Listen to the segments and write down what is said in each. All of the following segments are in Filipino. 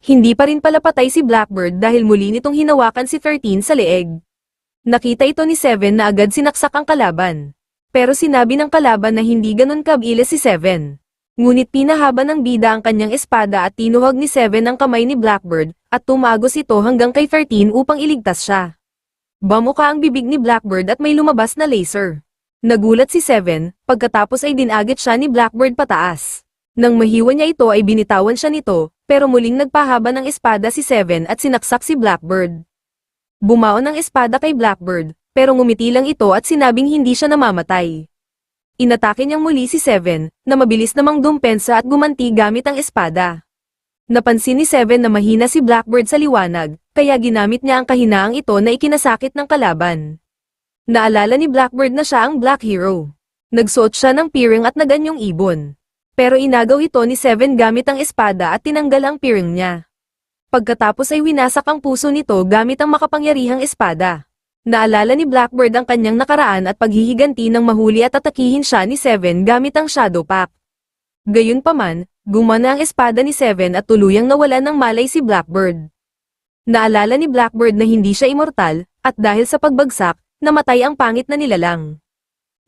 Hindi pa rin pala patay si Blackbird dahil muli nitong hinawakan si 13 sa leeg. Nakita ito ni 7 na agad sinaksak ang kalaban. Pero sinabi ng kalaban na hindi ganun kabilis si 7. Ngunit pinahaba ng bida ang kanyang espada at tinuhag ni 7 ang kamay ni Blackbird, at tumagos ito hanggang kay 13 upang iligtas siya. Bamuka ang bibig ni Blackbird at may lumabas na laser. Nagulat si 7, pagkatapos ay dinagit siya ni Blackbird pataas. Nang mahiwa niya ito ay binitawan siya nito, pero muling nagpahaba ng espada si 7 at sinaksak si Blackbird. Bumaon ang espada kay Blackbird, pero ngumiti lang ito at sinabing hindi siya namamatay. Inatake niyang muli si 7, na mabilis namang dumpensa at gumanti gamit ang espada. Napansin ni 7 na mahina si Blackbird sa liwanag, kaya ginamit niya ang kahinaang ito na ikinasakit ng kalaban. Naalala ni Blackbird na siya ang Black Hero. Nagsuot siya ng piring at naganyong ibon. Pero inagaw ito ni 7 gamit ang espada at tinanggal ang piring niya. Pagkatapos ay winasak ang puso nito gamit ang makapangyarihang espada. Naalala ni Blackbird ang kanyang nakaraan at paghihiganti ng mahuli at atakihin siya ni 7 gamit ang Shadow Pact. Gayunpaman, gumana ang espada ni 7 at tuluyang nawalan ng malay si Blackbird. Naalala ni Blackbird na hindi siya immortal, at dahil sa pagbagsak, namatay ang pangit na nilalang.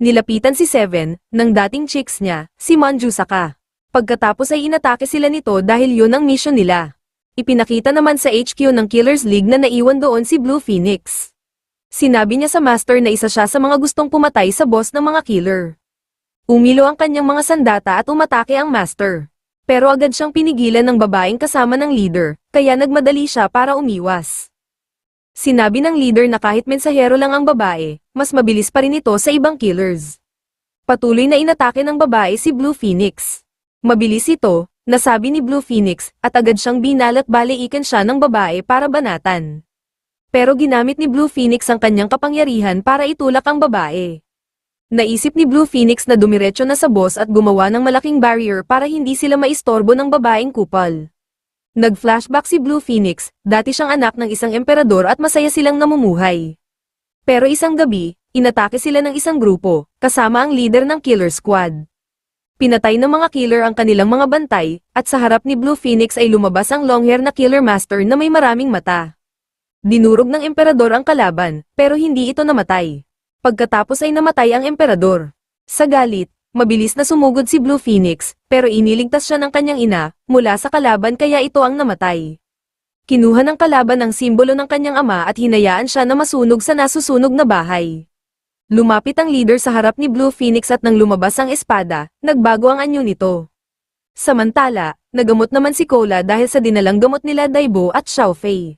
Nilapitan si 7, ng dating chicks niya, si Manjusaka. Pagkatapos ay inatake sila nito dahil yun ang mission nila. Ipinakita naman sa HQ ng Killers League na naiwan doon si Blue Phoenix. Sinabi niya sa Master na isa siya sa mga gustong pumatay sa boss ng mga killer. Umilo ang kanyang mga sandata at umatake ang Master. Pero agad siyang pinigilan ng babaeng kasama ng leader, kaya nagmadali siya para umiwas. Sinabi ng leader na kahit mensahero lang ang babae, mas mabilis pa rin ito sa ibang killers. Patuloy na inatake ng babae si Blue Phoenix. Mabilis ito, nasabi ni Blue Phoenix, at agad siyang binalak-baliikan siya ng babae para banatan. Pero ginamit ni Blue Phoenix ang kanyang kapangyarihan para itulak ang babae. Naisip ni Blue Phoenix na dumiretso na sa boss at gumawa ng malaking barrier para hindi sila maistorbo ng babaeng kupal. Nag-flashback si Blue Phoenix, dati siyang anak ng isang emperador at masaya silang namumuhay. Pero isang gabi, inatake sila ng isang grupo, kasama ang leader ng killer squad. Pinatay ng mga killer ang kanilang mga bantay, at sa harap ni Blue Phoenix ay lumabas ang long-hair na killer master na may maraming mata. Dinurog ng emperador ang kalaban, pero hindi ito namatay. Pagkatapos ay namatay ang emperador. Sa galit, mabilis na sumugod si Blue Phoenix, pero iniligtas siya ng kanyang ina, mula sa kalaban kaya ito ang namatay. Kinuha ng kalaban ang simbolo ng kanyang ama at hinayaan siya na masunog sa nasusunog na bahay. Lumapit ang leader sa harap ni Blue Phoenix at nang lumabas ang espada, nagbago ang anyo nito. Samantala, nagamot naman si Cola dahil sa dinalang gamot nila Daibo at Xiaofei.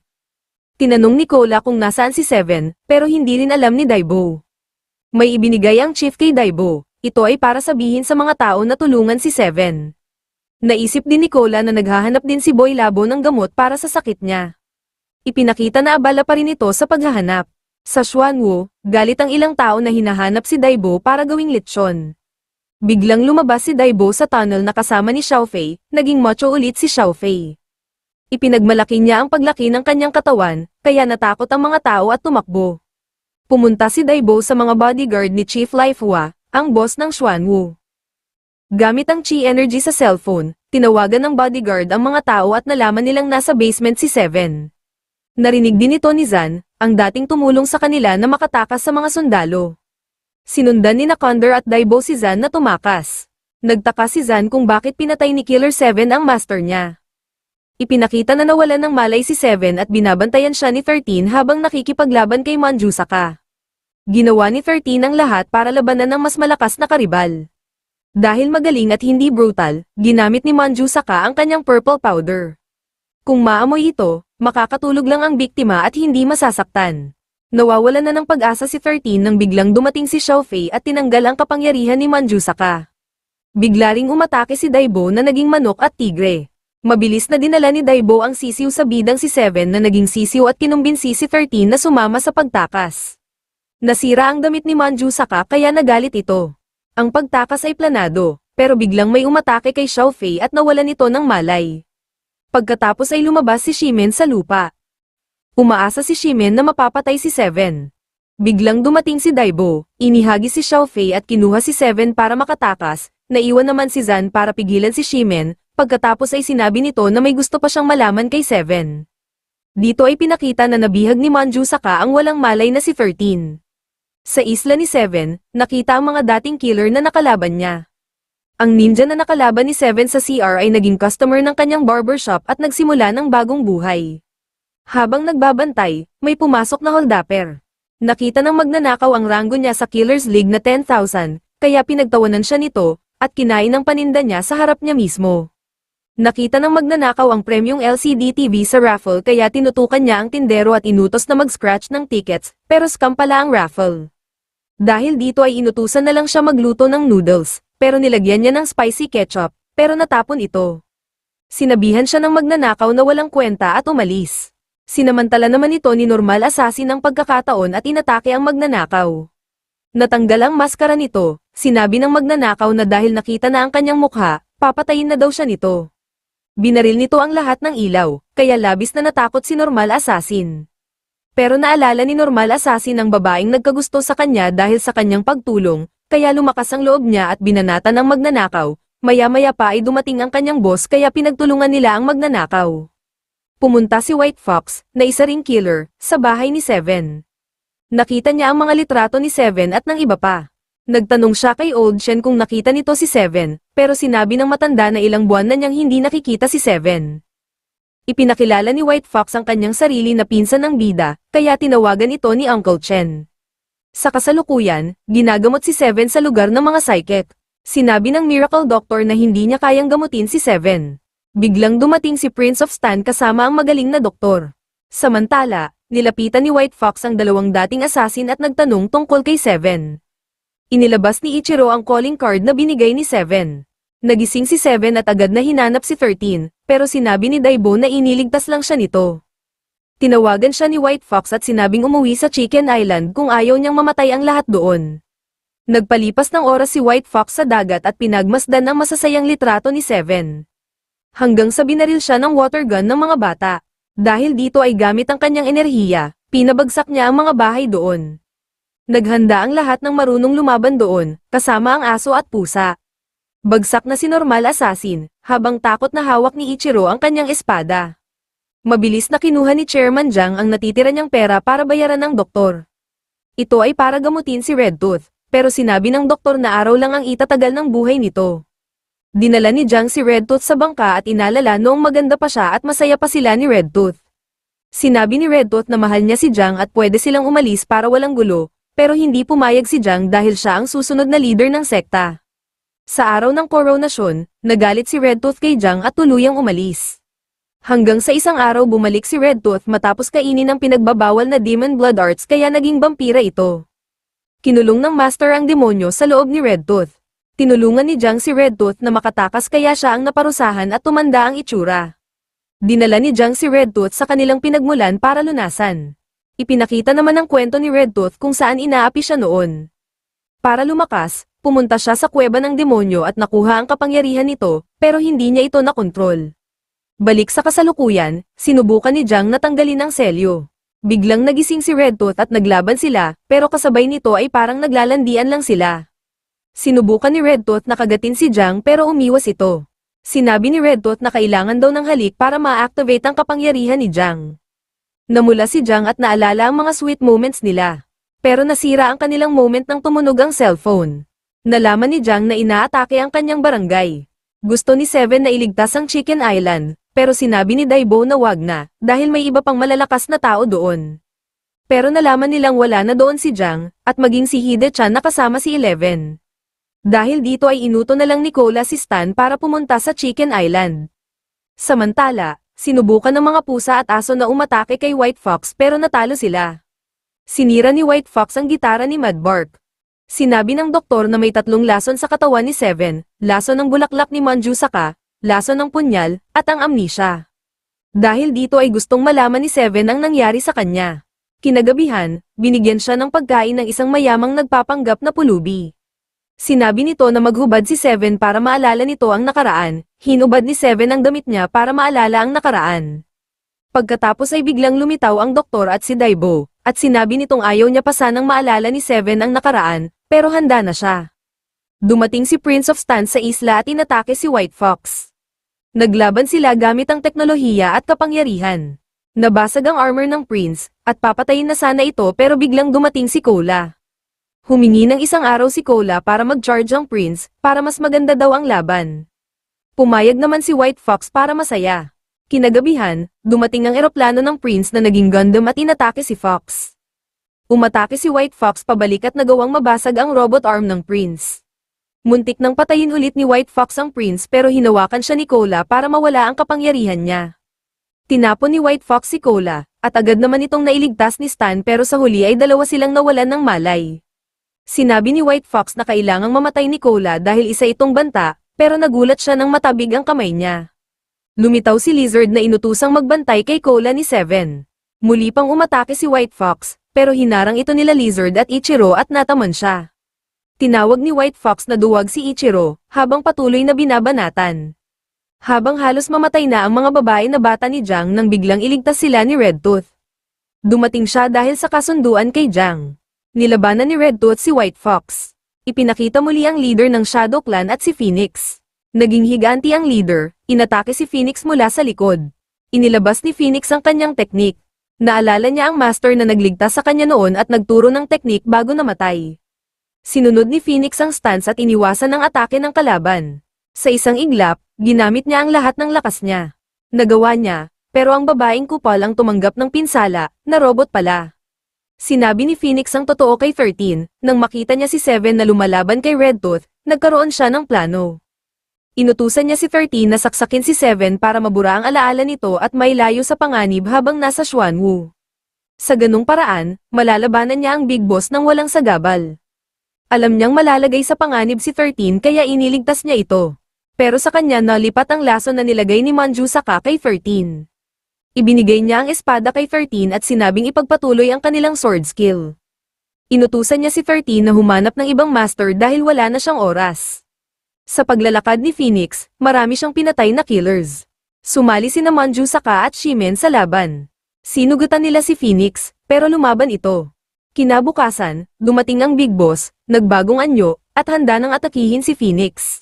Tinanong ni Cola kung nasaan si 7, pero hindi rin alam ni Daibo. May ibinigay ang chief kay Daibo. Ito ay para sabihin sa mga tao na tulungan si 7. Naisip din ni Cola na naghahanap din si Boy Labo ng gamot para sa sakit niya. Ipinakita na abala pa rin ito sa paghahanap. Sa Xuanwu, galit ang ilang tao na hinahanap si Daibo para gawing lechon. Biglang lumabas si Daibo sa tunnel na kasama ni Xiaofei, naging macho ulit si Xiaofei. Ipinagmalaki niya ang paglaki ng kanyang katawan, kaya natakot ang mga tao at tumakbo. Pumunta si Daibo sa mga bodyguard ni Chief Lifehua, ang boss ng Xuanwu. Gamit ang Chi Energy sa cellphone, tinawagan ng bodyguard ang mga tao at nalaman nilang nasa basement si 7. Narinig din ito ni Zan, ang dating tumulong sa kanila na makatakas sa mga sundalo. Sinundan ni Condor at Daibo si Zan na tumakas. Nagtaka si Zan kung bakit pinatay ni Killer 7 ang master niya. Ipinakita na nawalan ng malay si 7 at binabantayan siya ni 13 habang nakikipaglaban kay Manjusaka. Ginawa ni 13 ang lahat para labanan ng mas malakas na karibal. Dahil magaling at hindi brutal, ginamit ni Manjusaka ang kanyang purple powder. Kung maamoy ito, makakatulog lang ang biktima at hindi masasaktan. Nawawalan na ng pag-asa si 13 nang biglang dumating si Xiaofei at tinanggal ang kapangyarihan ni Manjusaka. Bigla ring umatake si Daibo na naging manok at tigre. Mabilis na dinala ni Daibo ang sisiw sa bidang si 7 na naging sisiw at kinumbinsi si 13 na sumama sa pagtakas. Nasira ang damit ni Manjusaka kaya nagalit ito. Ang pagtakas ay planado, pero biglang may umatake kay Xiaofei at nawalan ito ng malay. Pagkatapos ay lumabas si Shimen sa lupa. Umaasa si Shimen na mapapatay si 7. Biglang dumating si Daibo, inihagi si Xiaofei at kinuha si 7 para makatakas, naiwan naman si Zan para pigilan si Shimen, Pagkatapos ay sinabi nito na may gusto pa siyang malaman kay Seven. Dito ay pinakita na nabihag ni Manju Saka ang walang malay na si 13. Sa isla ni Seven, nakita ang mga dating killer na nakalaban niya. Ang ninja na nakalaban ni Seven sa CR ay naging customer ng kanyang barbershop at nagsimula ng bagong buhay. Habang nagbabantay, may pumasok na holdapper. Nakita ng magnanakaw ang ranggo niya sa Killers League na 10,000, kaya pinagtawanan siya nito, at kinain ang paninda niya sa harap niya mismo. Nakita ng magnanakaw ang premyong LCD TV sa raffle kaya tinutukan niya ang tindero at inutos na mag-scratch ng tickets, pero scam pala ang raffle. Dahil dito ay inutusan na lang siya magluto ng noodles, pero nilagyan niya ng spicy ketchup, pero natapon ito. Sinabihan siya ng magnanakaw na walang kwenta at umalis. Sinamantala naman ito ni Normal Assassin ang pagkakataon at inatake ang magnanakaw. Natanggal ang maskara nito, sinabi ng magnanakaw na dahil nakita na ang kanyang mukha, papatayin na daw siya nito. Binaril nito ang lahat ng ilaw, kaya labis na natakot si Normal Assassin. Pero naalala ni Normal Assassin ang babaeng nagkagusto sa kanya dahil sa kanyang pagtulong, kaya lumakas ang loob niya at binanatan ang magnanakaw. Maya-maya pa ay dumating ang kanyang boss kaya pinagtulungan nila ang magnanakaw. Pumunta si White Fox, na isa ring killer, sa bahay ni Seven. Nakita niya ang mga litrato ni Seven at ng iba pa. Nagtanong siya kay Old Shen kung nakita nito si Seven, pero sinabi ng matanda na ilang buwan na niyang hindi nakikita si Seven. Ipinakilala ni White Fox ang kanyang sarili na pinsan ng bida, kaya tinawagan ito ni Uncle Chen. Sa kasalukuyan, ginagamot si Seven sa lugar ng mga psychic. Sinabi ng miracle doctor na hindi niya kayang gamutin si Seven. Biglang dumating si Prince of Stan kasama ang magaling na doktor. Samantala, nilapitan ni White Fox ang dalawang dating assassin at nagtanong tungkol kay Seven. Inilabas ni Ichiro ang calling card na binigay ni Seven. Nagising si Seven at agad na hinanap si 13, pero sinabi ni Daibo na iniligtas lang siya nito. Tinawagan siya ni White Fox at sinabing umuwi sa Chicken Island kung ayaw niyang mamatay ang lahat doon. Nagpalipas ng oras si White Fox sa dagat at pinagmasdan ang masasayang litrato ni Seven. Hanggang sa binaril siya ng water gun ng mga bata. Dahil dito ay gamit ang kanyang enerhiya, pinabagsak niya ang mga bahay doon. Naghanda ang lahat ng marunong lumaban doon, kasama ang aso at pusa. Bagsak na si Normal Assassin, habang takot na hawak ni Ichiro ang kanyang espada. Mabilis na kinuha ni Chairman Jiang ang natitira niyang pera para bayaran ng doktor. Ito ay para gamutin si Red Tooth, pero sinabi ng doktor na araw lang ang itatagal ng buhay nito. Dinala ni Jiang si Red Tooth sa bangka at inalala noong maganda pa siya at masaya pa sila ni Red Tooth. Sinabi ni Red Tooth na mahal niya si Jiang at pwede silang umalis para walang gulo, pero hindi pumayag si Jiang dahil siya ang susunod na leader ng sekta. Sa araw ng koronasyon, nagalit si Red Tooth kay Jiang at tuluyang umalis. Hanggang sa isang araw bumalik si Red Tooth matapos kainin ang pinagbabawal na Demon Blood Arts kaya naging vampira ito. Kinulong ng master ang demonyo sa loob ni Red Tooth. Tinulungan ni Jiang si Red Tooth na makatakas kaya siya ang naparusahan at tumanda ang itsura. Dinala ni Jiang si Red Tooth sa kanilang pinagmulan para lunasan. Ipinakita naman ang kwento ni Red Tooth kung saan inaapi siya noon. Para lumakas, pumunta siya sa kuweba ng demonyo at nakuha ang kapangyarihan nito, pero hindi niya ito nakontrol. Balik sa kasalukuyan, sinubukan ni Jiang na tanggalin ang selyo. Biglang nagising si Red Tooth at naglaban sila, pero kasabay nito ay parang naglalandian lang sila. Sinubukan ni Red Tooth na kagatin si Jiang pero umiwas ito. Sinabi ni Red Tooth na kailangan daw ng halik para ma-activate ang kapangyarihan ni Jiang. Namula si Jiang at naalala ang mga sweet moments nila. Pero nasira ang kanilang moment nang tumunog ang cellphone. Nalaman ni Jiang na inaatake ang kanyang barangay. Gusto ni Seven na iligtas ang Chicken Island, pero sinabi ni Daibo na wag na, dahil may iba pang malalakas na tao doon. Pero nalaman nilang wala na doon si Jiang, at maging si Hide-chan na kasama si Eleven. Dahil dito ay inuto na lang ni Cola si Stan para pumunta sa Chicken Island. Samantala, sinubukan ng mga pusa at aso na umatake kay White Fox pero natalo sila. Sinira ni White Fox ang gitara ni Mudbark. Sinabi ng doktor na may 3 lason sa katawan ni Seven, lason ng bulaklak ni Manju Saka, lason ng punyal, at ang amnesia. Dahil dito ay gustong malaman ni Seven ang nangyari sa kanya. Kinagabihan, binigyan siya ng pagkain ng isang mayamang nagpapanggap na pulubi. Sinabi nito na maghubad si Seven para maalala nito ang nakaraan, hinubad ni Seven ang damit niya para maalala ang nakaraan. Pagkatapos ay biglang lumitaw ang doktor at si Daibo, at sinabi nitong ayaw niya pa sanang maalala ni Seven ang nakaraan, pero handa na siya. Dumating si Prince of Stan sa isla at inatake si White Fox. Naglaban sila gamit ang teknolohiya at kapangyarihan. Nabasag ang armor ng prince, at papatayin na sana ito pero biglang dumating si Cola. Humingi ng isang araw si Cola para mag-charge ang prince, para mas maganda daw ang laban. Pumayag naman si White Fox para masaya. Kinagabihan, dumating ang eroplano ng prince na naging Gundam at inatake si Fox. Umatake si White Fox pabalik at nagawang mabasag ang robot arm ng prince. Muntik nang patayin ulit ni White Fox ang prince pero hinawakan siya ni Cola para mawala ang kapangyarihan niya. Tinapon ni White Fox si Cola, at agad naman itong nailigtas ni Stan pero sa huli ay dalawa silang nawalan ng malay. Sinabi ni White Fox na kailangang mamatay ni Cola dahil isa itong banta, pero nagulat siya nang matabig ang kamay niya. Lumitaw si Lizard na inutusang magbantay kay Cola ni Seven. Muli pang umatake si White Fox, pero hinarang ito nila Lizard at Ichiro at nataman siya. Tinawag ni White Fox na duwag si Ichiro, habang patuloy na binabanatan. Habang halos mamatay na ang mga babae na bata ni Jang nang biglang iligtas sila ni Red Tooth. Dumating siya dahil sa kasunduan kay Jang. Nilabanan ni Red Tooth si White Fox. Ipinakita muli ang leader ng Shadow Clan at si Phoenix. Naging higanti ang leader, inatake si Phoenix mula sa likod. Inilabas ni Phoenix ang kanyang teknik. Naalala niya ang master na nagligtas sa kanya noon at nagturo ng teknik bago namatay. Sinunod ni Phoenix ang stance at iniwasan ang atake ng kalaban. Sa isang iglap, ginamit niya ang lahat ng lakas niya. Nagawa niya, pero ang babaeng kupal ang tumanggap ng pinsala, na robot pala. Sinabi ni Phoenix ang totoo kay 13, nang makita niya si 7 na lumalaban kay Red Tooth, nagkaroon siya ng plano. Inutusan niya si 13 na saksakin si 7 para mabura ang alaala nito at mailayo sa panganib habang nasa Xuanwu. Sa ganung paraan, malalabanan niya ang Big Boss nang walang sagabal. Alam niyang malalagay sa panganib si 13 kaya iniligtas niya ito. Pero sa kanya nalipat ang laso na nilagay ni Manju Saka kay 13. Ibinigay niya ang espada kay 13 at sinabing ipagpatuloy ang kanilang sword skill. Inutusan niya si 13 na humanap ng ibang master dahil wala na siyang oras. Sa paglalakad ni Phoenix, marami siyang pinatay na killers. Sumali sina Manju Saka at Shimen sa laban. Sinugutan nila si Phoenix, pero lumaban ito. Kinabukasan, dumating ang Big Boss, nagbagong anyo, at handa nang atakihin si Phoenix.